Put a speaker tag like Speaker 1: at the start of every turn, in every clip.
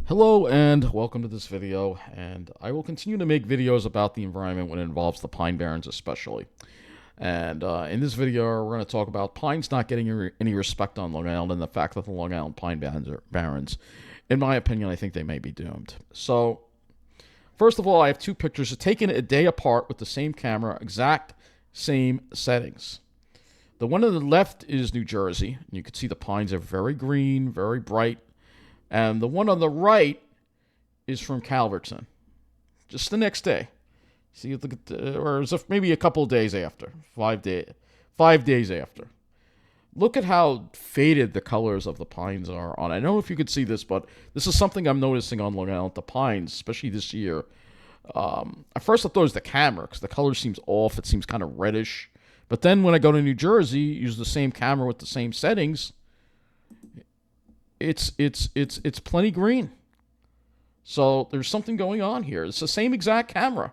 Speaker 1: Hello and welcome to this video, and I will continue to make videos about the environment when it involves the Pine Barrens especially. And in this video, we're going to talk about pines not getting any respect on Long Island and the fact that the Long Island Pine Barrens, in my opinion, I think they may be doomed. So, first of all, I have two pictures taken a day apart with the same camera, exact same settings. The one on the left is New Jersey. You can see the pines are very green, very bright. And the one on the right is from Calverton, just the next day. See, look at or maybe a couple of days after, 5 days after. Look at how faded the colors of the pines are on. I don't know if you could see this, but this is something I'm noticing on Long Island. The pines, especially this year. At first, I thought it was the camera because the color seems off. It seems kind of reddish. But then when I go to New Jersey, use the same camera with the same settings. It's plenty green. So there's something going on here. It's the same exact camera,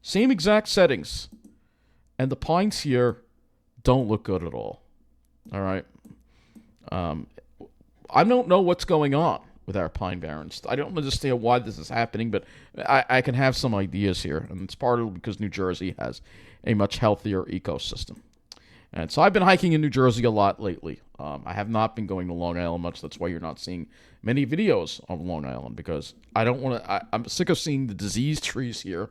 Speaker 1: same exact settings, and the pines here don't look good at all. All right. I don't know what's going on with our pine barrens. I don't understand why this is happening, but I can have some ideas here, and it's partly because New Jersey has a much healthier ecosystem. And so I've been hiking in New Jersey a lot lately. I have not been going to Long Island much. That's why you're not seeing many videos of Long Island, because I don't want to. I'm sick of seeing the diseased trees here.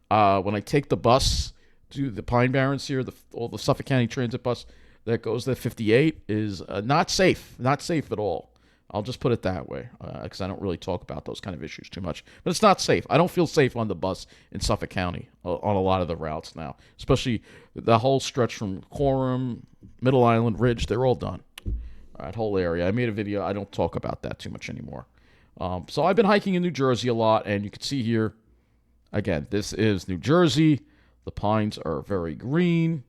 Speaker 1: When I take the bus to the Pine Barrens here, all the Suffolk County Transit bus that goes to 58 is not safe. Not safe at all. I'll just put it that way, because I don't really talk about those kind of issues too much. But it's not safe. I don't feel safe on the bus in Suffolk County on a lot of the routes now, especially the whole stretch from Coram, Middle Island, Ridge. They're all done. That whole area. I made a video. I don't talk about that too much anymore. So I've been hiking in New Jersey a lot, and you can see here, again, this is New Jersey. The pines are very green.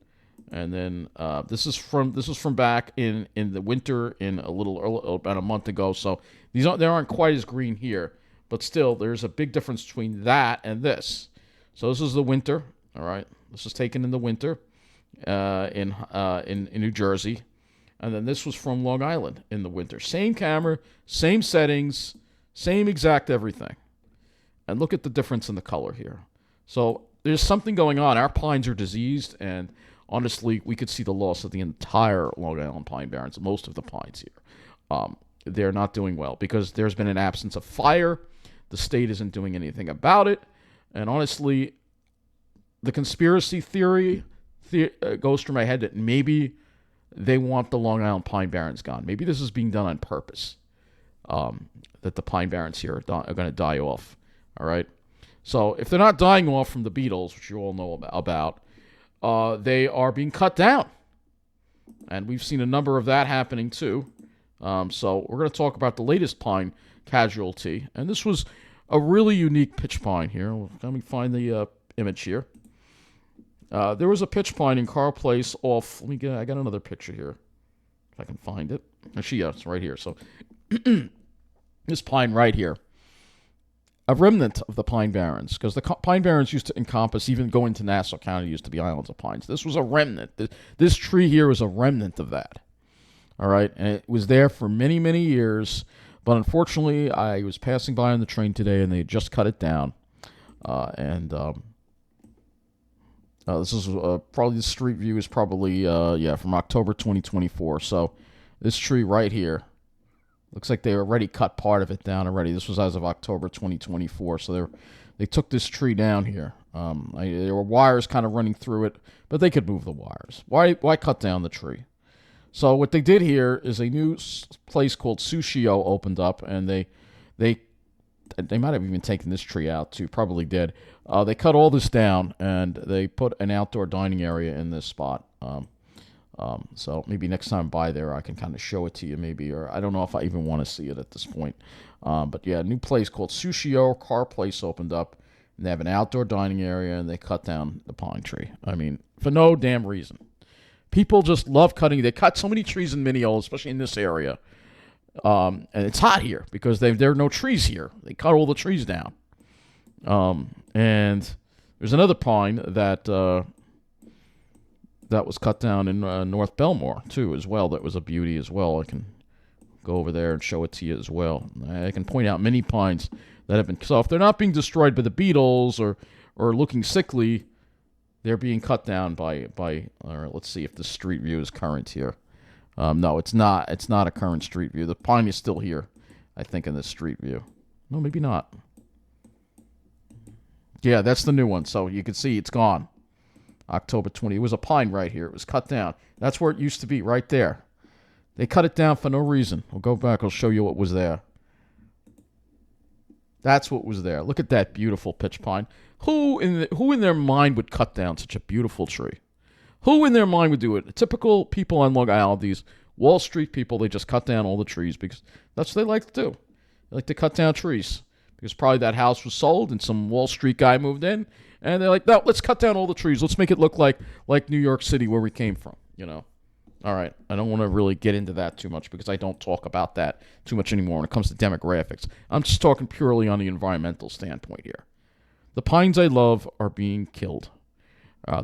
Speaker 1: And then this is from back in the winter, in about a month ago. So they aren't quite as green here, but still there's a big difference between that and this. So this is the winter. All right, this is taken in the winter in New Jersey, and then this was from Long Island in the winter. Same camera, same settings, same exact everything. And look at the difference in the color here. So there's something going on. Our pines are diseased, and honestly, we could see the loss of the entire Long Island Pine Barrens, most of the pines here. They're not doing well because there's been an absence of fire. The state isn't doing anything about it. And honestly, the conspiracy theory goes through my head that maybe they want the Long Island Pine Barrens gone. Maybe this is being done on purpose, that the Pine Barrens here are going to die off. All right? So if they're not dying off from the beetles, which you all know about, they are being cut down. And we've seen a number of that happening too. So we're going to talk about the latest pine casualty. And this was a really unique pitch pine here. Let me find the image here. There was a pitch pine in Carl Place off. I got another picture here, if I can find it. Actually, yeah, it's right here. So this pine right here. A remnant of the Pine Barrens, because the Pine Barrens used to encompass, even going to Nassau County, used to be islands of pines. This was a remnant. This tree here was a remnant of that. All right, and it was there for many, many years, but unfortunately, I was passing by on the train today, and they had just cut it down. This is probably the street view is probably from October 2024. So this tree right here. Looks like they already cut part of it down already. This was as of October 2024. So they took this tree down here. There were wires kind of running through it, but they could move the wires. Why cut down the tree? So what they did here is a new place called Sushio opened up, and they might have even taken this tree out too. Probably did. They cut all this down, and they put an outdoor dining area in this spot. So maybe next time by there, I can kind of show it to you, maybe, or I don't know if I even want to see it at this point. But yeah, a new place called Sushio Car Place opened up, and they have an outdoor dining area, and they cut down the pine tree. I mean, for no damn reason. People just love cutting. They cut so many trees in Minneola, especially in this area. And it's hot here because there are no trees here. They cut all the trees down. And there's another pine that was cut down in North Belmore too, as well. That was a beauty as well. I can go over there and show it to you as well. I can point out many pines that have been, so if they're not being destroyed by the beetles or looking sickly, they're being cut down by or let's see if the street view is current here. No, it's not. It's not a current street view. The pine is still here, I think, in this street view. No, maybe not. Yeah, that's the new one. So you can see it's gone. October 20. It was a pine right here. It was cut down. That's where it used to be, right there. They cut it down for no reason. I'll go back. I'll show you what was there. That's what was there. Look at that beautiful pitch pine. Who in their mind would cut down such a beautiful tree? Who in their mind would do it? Typical people on Long Island, these Wall Street people, they just cut down all the trees because that's what they like to do. They like to cut down trees because probably that house was sold and some Wall Street guy moved in, and they're like, no, let's cut down all the trees. Let's make it look like New York City where we came from, you know. All right, I don't want to really get into that too much because I don't talk about that too much anymore when it comes to demographics. I'm just talking purely on the environmental standpoint here. The pines I love are being killed.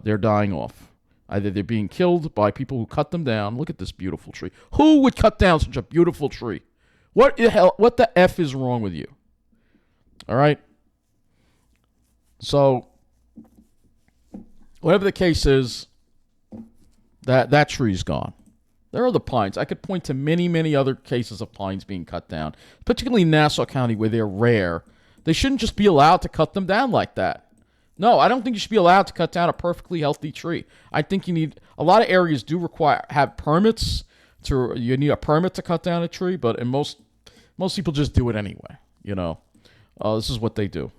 Speaker 1: They're dying off. Either they're being killed by people who cut them down. Look at this beautiful tree. Who would cut down such a beautiful tree? What the F is wrong with you? All right? So, whatever the case is, that tree's gone. There are the pines. I could point to many, many other cases of pines being cut down, particularly in Nassau County where they're rare. They shouldn't just be allowed to cut them down like that. No, I don't think you should be allowed to cut down a perfectly healthy tree. I think you need, a lot of areas do have permits. You need a permit to cut down a tree, but in most people just do it anyway, you know. This is what they do.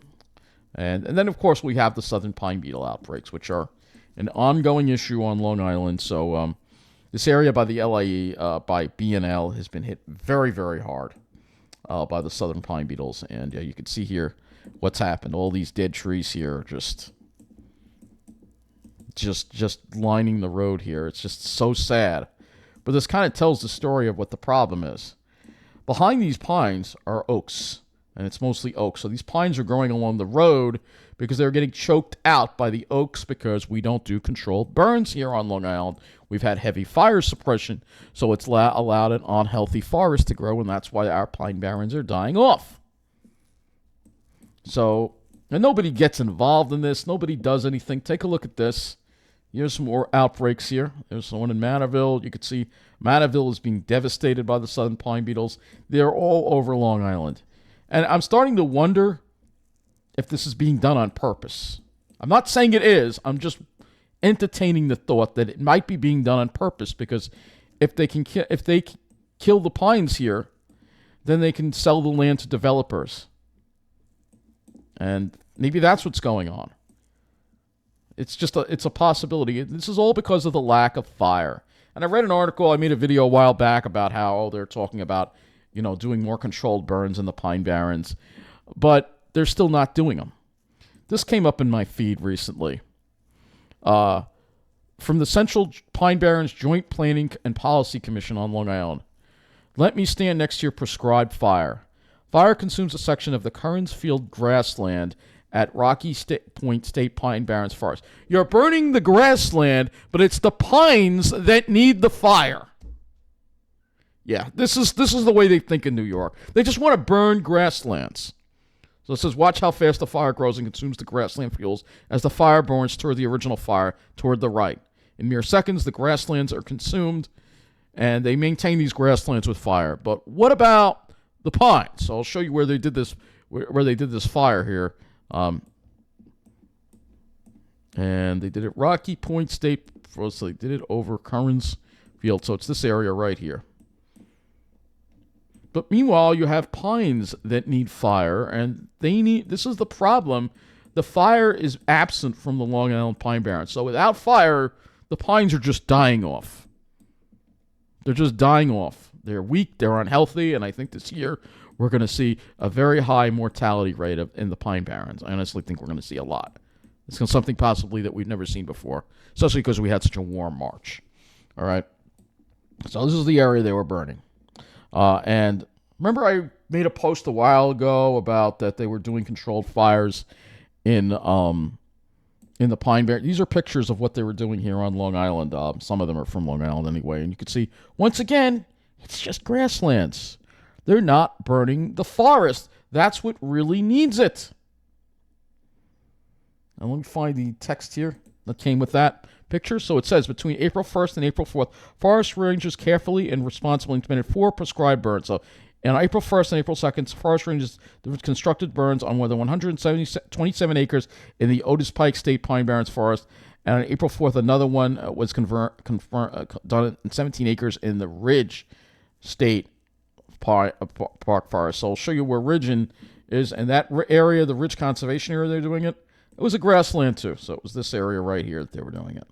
Speaker 1: And then, of course, we have the Southern Pine Beetle outbreaks, which are an ongoing issue on Long Island. So this area by the LIE, by B&L, has been hit very, very hard by the Southern Pine Beetles. And you can see here what's happened. All these dead trees here just lining the road here. It's just so sad. But this kind of tells the story of what the problem is. Behind these pines are oaks, and it's mostly oaks. So these pines are growing along the road because they're getting choked out by the oaks because we don't do controlled burns here on Long Island. We've had heavy fire suppression, so it's allowed an unhealthy forest to grow, and that's why our pine barrens are dying off. So, and nobody gets involved in this. Nobody does anything. Take a look at this. Here's some more outbreaks here. There's one in Manorville. You can see Manorville is being devastated by the Southern Pine Beetles. They're all over Long Island. And I'm starting to wonder if this is being done on purpose. I'm not saying it is. I'm just entertaining the thought that it might be being done on purpose because if they kill the pines here, then they can sell the land to developers. And maybe that's what's going on. It's a possibility. This is all because of the lack of fire. And I read an article, I made a video a while back about how they're talking about, doing more controlled burns in the Pine Barrens. But they're still not doing them. This came up in my feed recently. From the Central Pine Barrens Joint Planning and Policy Commission on Long Island. Let me stand next to your prescribed fire. Fire consumes a section of the Currens Field grassland at Rocky Point State Pine Barrens Forest. You're burning the grassland, but it's the pines that need the fire. Yeah, this is the way they think in New York. They just want to burn grasslands. So it says, watch how fast the fire grows and consumes the grassland fuels as the fire burns toward the original fire toward the right. In mere seconds, the grasslands are consumed, and they maintain these grasslands with fire. But what about the pines? So I'll show you where they did this fire here. And they did it Rocky Point State. So they did it over Currens Field. So it's this area right here. But meanwhile, you have pines that need fire, and this is the problem. The fire is absent from the Long Island Pine Barrens. So without fire, the pines are just dying off. They're just dying off. They're weak, they're unhealthy, and I think this year we're going to see a very high mortality rate in the Pine Barrens. I honestly think we're going to see a lot. It's something possibly that we've never seen before, especially because we had such a warm March. All right? So this is the area they were burning. And remember I made a post a while ago about that they were doing controlled fires in the Pine Barrens. These are pictures of what they were doing here on Long Island. Some of them are from Long Island anyway. And you can see, once again, It's just grasslands. They're not burning the forest. That's what really needs it. And let me find the text here that came with that picture. So it says, between April 1st and April 4th, forest rangers carefully and responsibly implemented 4 prescribed burns. So on April 1st and April 2nd, forest rangers constructed burns on more than 127 acres in the Otis Pike State Pine Barrens Forest. And on April 4th, another one was done in 17 acres in the Ridge State Park Forest. So I'll show you where Ridge is. And that area, the Ridge Conservation Area they're doing it, it was a grassland too. So it was this area right here that they were doing it.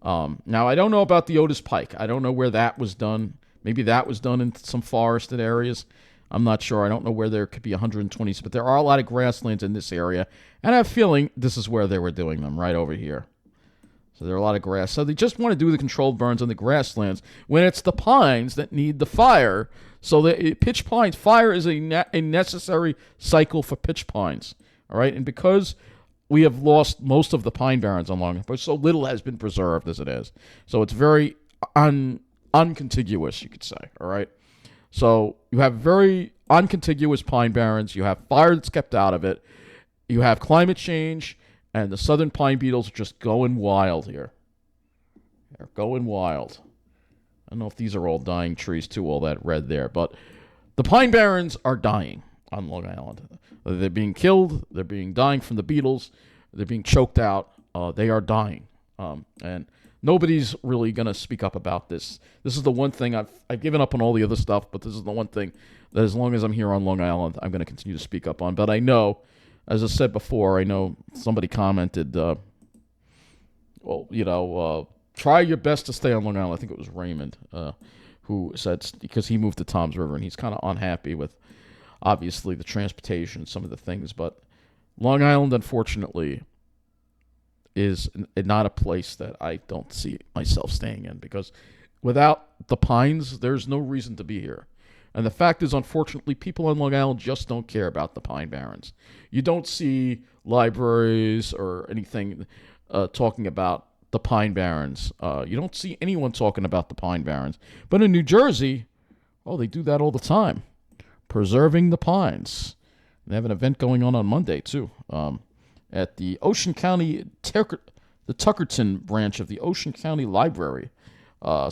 Speaker 1: Now, I don't know about the Otis Pike. I don't know where that was done. Maybe that was done in some forested areas. I'm not sure. I don't know where there could be 120, but there are a lot of grasslands in this area. And I have a feeling this is where they were doing them, right over here. So there are a lot of grass. So they just want to do the controlled burns on the grasslands when it's the pines that need the fire. So the pitch pines, fire is a necessary cycle for pitch pines. All right. And because we have lost most of the pine barrens on Long, but so little has been preserved as it is. So it's very uncontiguous, you could say. All right. So you have very uncontiguous pine barrens. You have fire that's kept out of it. You have climate change, and the southern pine beetles are just going wild here. They're going wild. I don't know if these are all dying trees too, all that red there, but the pine barrens are dying on Long Island. They're being killed. They're dying from the beetles. They're being choked out. They are dying. And nobody's really going to speak up about this. This is the one thing I've given up on all the other stuff, but this is the one thing that as long as I'm here on Long Island, I'm going to continue to speak up on. But I know, as I said before, I know somebody commented, try your best to stay on Long Island. I think it was Raymond who said, because he moved to Toms River, and he's kind of unhappy with, obviously, the transportation, some of the things. But Long Island, unfortunately, is not a place that I don't see myself staying in, because without the pines, there's no reason to be here. And the fact is, unfortunately, people on Long Island just don't care about the pine barrens. You don't see libraries or anything talking about the pine barrens. You don't see anyone talking about the pine barrens. But in New Jersey, they do that all the time. Preserving the pines. They have an event going on Monday, too. At the Ocean County, the Tuckerton branch of the Ocean County Library. They're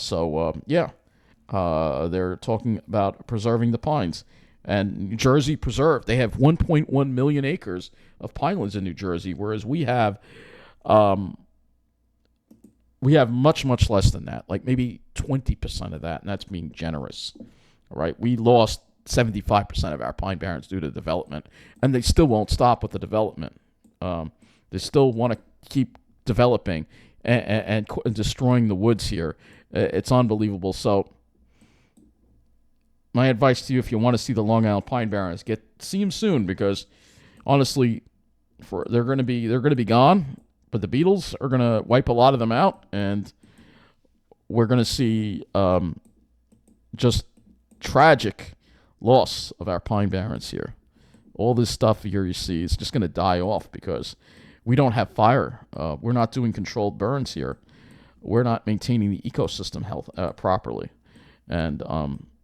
Speaker 1: talking about preserving the pines. And New Jersey preserved. They have 1.1 million acres of pinelands in New Jersey, whereas we have much, much less than that, like maybe 20% of that, and that's being generous. All right, we lost 75% of our pine barrens due to development, and they still won't stop with the development. They still want to keep developing and destroying the woods here. It's unbelievable. So my advice to you, if you want to see the Long Island pine barrens, see them soon, because honestly, they're going to be gone. But the beetles are going to wipe a lot of them out, and we're going to see just tragic loss of our pine barrens here. All this stuff here you see is just going to die off because we don't have fire. We're not doing controlled burns here. We're not maintaining the ecosystem health properly. And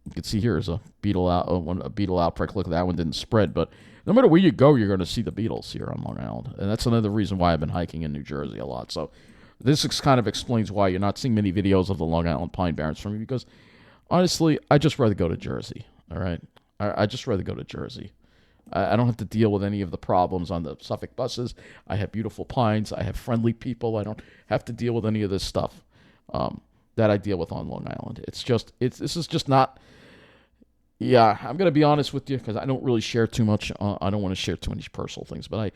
Speaker 1: you can see here is a beetle outbreak. Look, that one didn't spread, but no matter where you go, you're going to see the beetles here on Long Island. And that's another reason why I've been hiking in New Jersey a lot. So this kind of explains why you're not seeing many videos of the Long Island pine barrens from me, because honestly, I'd just rather go to Jersey. All right? I'd just rather go to Jersey. I don't have to deal with any of the problems on the Suffolk buses. I have beautiful pines. I have friendly people. I don't have to deal with any of this stuff that I deal with on Long Island. This is just not... Yeah, I'm going to be honest with you, because I don't really share too much. I don't want to share too many personal things, but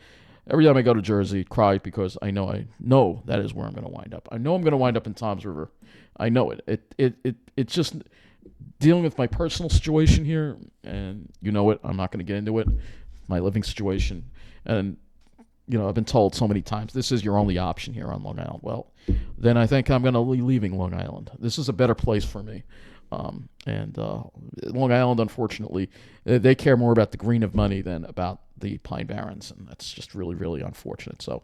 Speaker 1: every time I go to Jersey, I cry, because I know that is where I'm going to wind up. I know I'm going to wind up in Toms River. I know it. It's just dealing with my personal situation here, and you know it. I'm not going to get into it. My living situation, and I've been told so many times, this is your only option here on Long Island. Well, then I think I'm going to be leaving Long Island. This is a better place for me. Long Island, unfortunately, they care more about the green of money than about the pine barrens, and that's just really, really unfortunate. So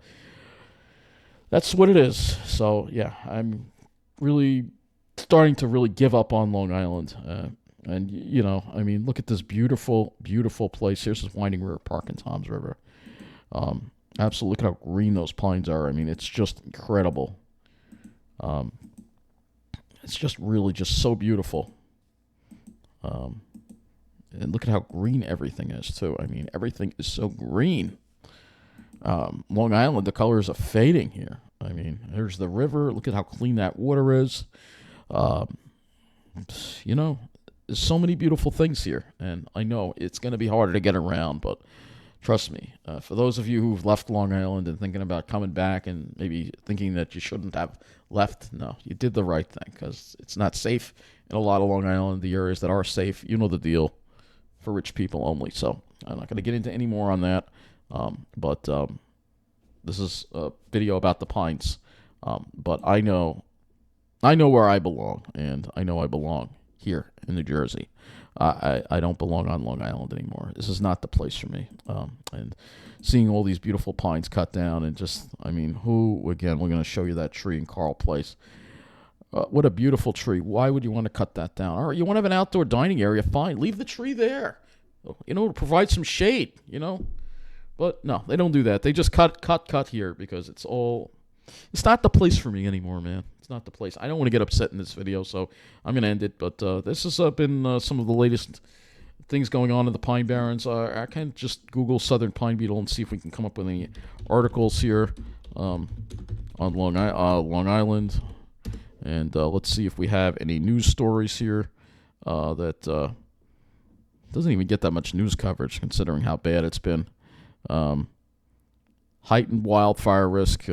Speaker 1: that's what it is. So yeah, I'm really starting to really give up on Long Island. And, I mean, look at this beautiful, beautiful place. Here's this Winding River Park in Toms River. Absolutely, look at how green those pines are. I mean, it's just incredible. It's just really just so beautiful. And look at how green everything is, too. I mean, everything is so green. Long Island, the colors are fading here. I mean, there's the river. Look at how clean that water is. There's so many beautiful things here. And I know it's going to be harder to get around, but trust me, for those of you who've left Long Island and thinking about coming back and maybe thinking that you shouldn't have left, no, you did the right thing, because it's not safe in a lot of Long Island. The areas that are safe, you know the deal, for rich people only. So I'm not going to get into any more on that. But this is a video about the pines. But I know where I belong, and I know I belong here in New Jersey. I don't belong on Long Island anymore. This is not the place for me. And seeing all these beautiful pines cut down, and just, I mean, we're going to show you that tree in Carl Place. What a beautiful tree. Why would you want to cut that down? All right, you want to have an outdoor dining area, fine. Leave the tree there. To provide some shade, But no, they don't do that. They just cut here, because it's not the place for me anymore, man. It's not the place. I don't want to get upset in this video, so I'm going to end it. But this has been some of the latest things going on in the Pine Barrens. I can just Google Southern Pine Beetle and see if we can come up with any articles here on Long Island. And let's see if we have any news stories here that doesn't even get that much news coverage, considering how bad it's been. Heightened wildfire risk.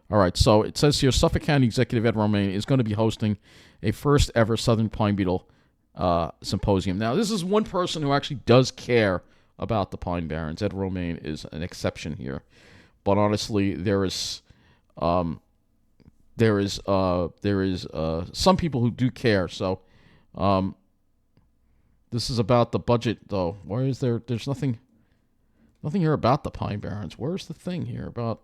Speaker 1: All right, so it says here, Suffolk County Executive Ed Romaine is going to be hosting a first ever Southern Pine Beetle Symposium. Now, this is one person who actually does care about the Pine Barrens. Ed Romaine is an exception here. But honestly, there is some people who do care. So this is about the budget, though. Where is there? There's nothing here about the Pine Barrens. Where's the thing here about?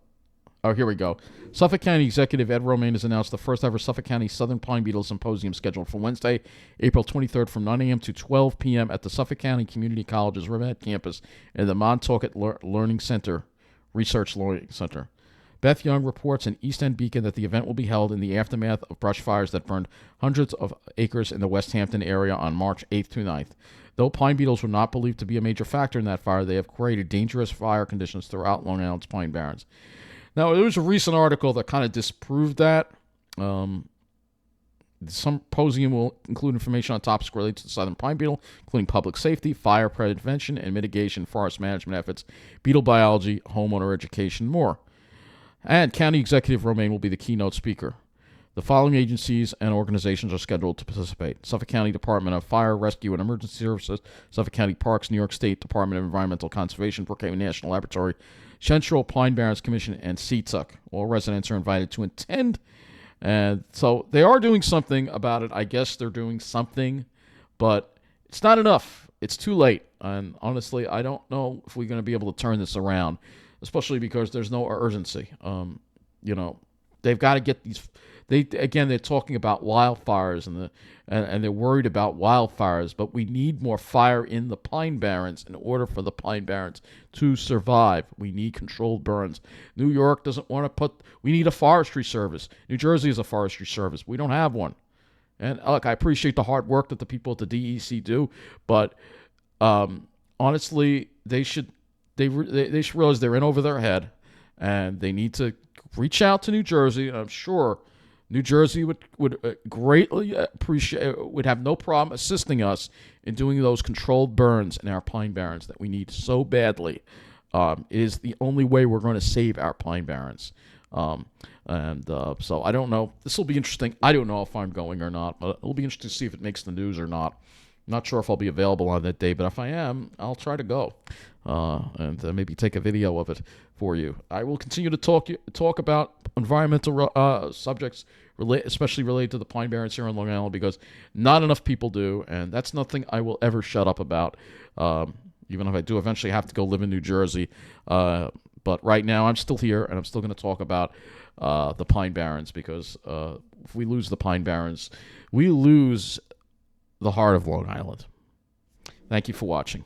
Speaker 1: Oh, here we go. Suffolk County Executive Ed Romaine has announced the first ever Suffolk County Southern Pine Beetle Symposium scheduled for Wednesday, April 23rd from 9 a.m. to 12 p.m. at the Suffolk County Community College's Riverhead campus in the Montaukett Learning Resource Center. Beth Young reports in East End Beacon that the event will be held in the aftermath of brush fires that burned hundreds of acres in the Westhampton area on March 8th to 9th. Though pine beetles were not believed to be a major factor in that fire, they have created dangerous fire conditions throughout Long Island's Pine Barrens. Now, there was a recent article that kind of disproved that. The symposium will include information on topics related to the Southern Pine Beetle, including public safety, fire prevention and mitigation, forest management efforts, beetle biology, homeowner education, and more. And County Executive Romaine will be the keynote speaker. The following agencies and organizations are scheduled to participate: Suffolk County Department of Fire, Rescue, and Emergency Services, Suffolk County Parks, New York State Department of Environmental Conservation, Brookhaven National Laboratory, Central Pine Barrens Commission, and CTUC. All residents are invited to attend. And so they are doing something about it. I guess they're doing something, but it's not enough. It's too late. And honestly, I don't know if we're going to be able to turn this around, especially because there's no urgency. They've got to get these. They're talking about wildfires and they're worried about wildfires, but we need more fire in the Pine Barrens in order for the Pine Barrens to survive. We need controlled burns. New York doesn't want to we need a forestry service. New Jersey is a forestry service. We don't have one. And look, I appreciate the hard work that the people at the DEC do, but honestly, they should realize they're in over their head, and they need to reach out to New Jersey. And I'm sure New Jersey would greatly would have no problem assisting us in doing those controlled burns in our Pine Barrens that we need so badly. It is the only way we're going to save our Pine Barrens. So I don't know. This will be interesting. I don't know if I'm going or not, but it'll be interesting to see if it makes the news or not. I'm not sure if I'll be available on that day, but if I am, I'll try to go and maybe take a video of it for you. I will continue to talk about environmental subjects, especially related to the Pine Barrens here on Long Island, because not enough people do, and that's nothing I will ever shut up about, even if I do eventually have to go live in New Jersey. But right now, I'm still here, and I'm still going to talk about the Pine Barrens, because if we lose the Pine Barrens, we lose the heart of Long Island. Thank you for watching.